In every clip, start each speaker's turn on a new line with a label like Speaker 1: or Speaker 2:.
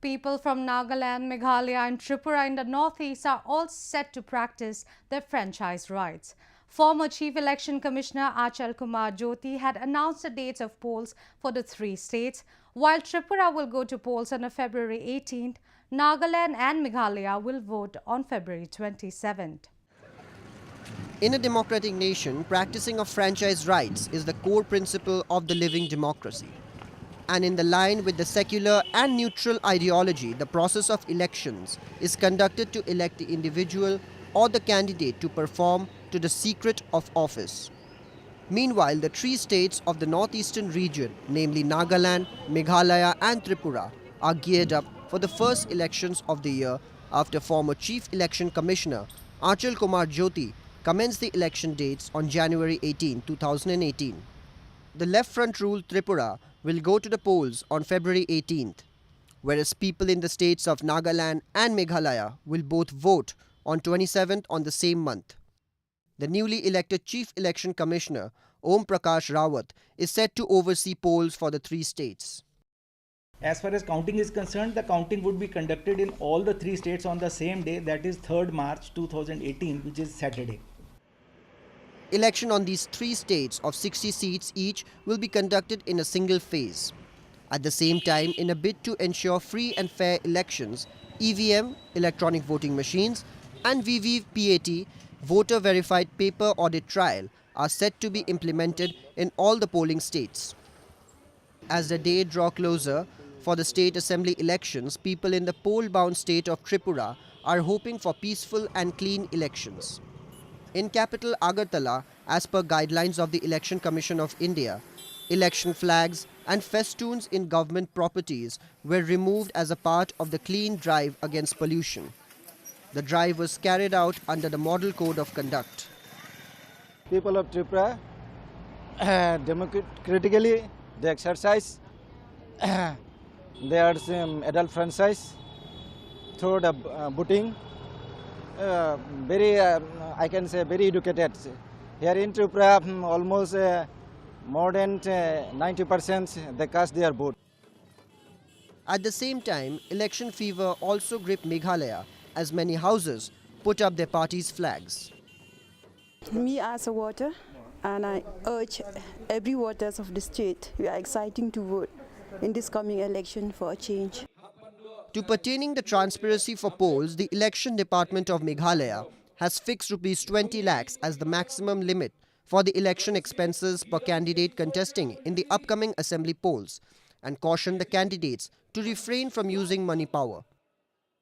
Speaker 1: People from Nagaland, Meghalaya and Tripura in the northeast are all set to practice their franchise rights. Former Chief Election Commissioner Achal Kumar Jyoti had announced the dates of polls for the three states. While Tripura will go to polls on February 18th, Nagaland and Meghalaya will vote on February 27th.
Speaker 2: In a democratic nation, practicing of franchise rights is the core principle of the living democracy. And in the line with the secular and neutral ideology, the process of elections is conducted to elect the individual or the candidate to perform to the secret of office. Meanwhile, the three states of the northeastern region, namely Nagaland, Meghalaya and Tripura, are geared up for the first elections of the year after former Chief Election Commissioner Achal Kumar Jyoti commenced the election dates on January 18, 2018. The left front ruled Tripura will go to the polls on February 18th, whereas people in the states of Nagaland and Meghalaya will both vote on 27th on the same month. The newly elected Chief Election Commissioner Om Prakash Rawat is set to oversee polls for the three states.
Speaker 3: As far as counting is concerned, the counting would be conducted in all the three states on the same day, that is 3rd March 2018, which is Saturday.
Speaker 2: Election on these three states of 60 seats each will be conducted in a single phase. At the same time, in a bid to ensure free and fair elections, EVM, electronic voting machines, and VVPAT, voter verified paper audit trial, are set to be implemented in all the polling states. As the day draw closer for the state assembly elections, people in the poll-bound state of Tripura are hoping for peaceful and clean elections. In capital Agartala, as per guidelines of the Election Commission of India, election flags and festoons in government properties were removed as a part of the clean drive against pollution. The drive was carried out under the Model Code of Conduct.
Speaker 4: People of Tripura democratically they exercise their adult franchise through the voting. I can say very educated. Here in Tripura, almost more than 90% they cast their vote.
Speaker 2: At the same time, election fever also gripped Meghalaya as many houses put up their party's flags.
Speaker 5: Me as a voter, and I urge every voters of the state, we are excited to vote in this coming election for a change.
Speaker 2: To pertaining the transparency for polls, the Election Department of Meghalaya has fixed Rs 20 lakhs as the maximum limit for the election expenses per candidate contesting in the upcoming assembly polls and cautioned the candidates to refrain from using money power.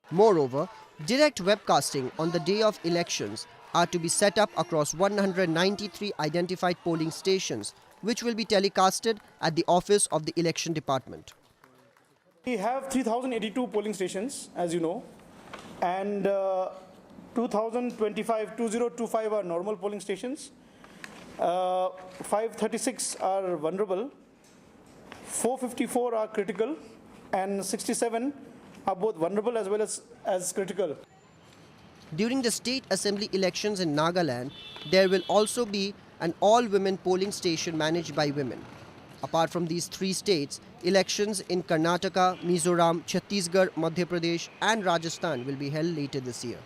Speaker 2: Moreover, direct webcasting on the day of elections are to be set up across 193 identified polling stations, which will be telecasted at the office of the Election Department.
Speaker 6: We have 3,082 polling stations, as you know, and 2025 are normal polling stations, 536 are vulnerable, 454 are critical, and 67 are both vulnerable as well as critical.
Speaker 2: During the state assembly elections in Nagaland, there will also be an all-women polling station managed by women. Apart from these three states, elections in Karnataka, Mizoram, Chhattisgarh, Madhya Pradesh and Rajasthan will be held later this year.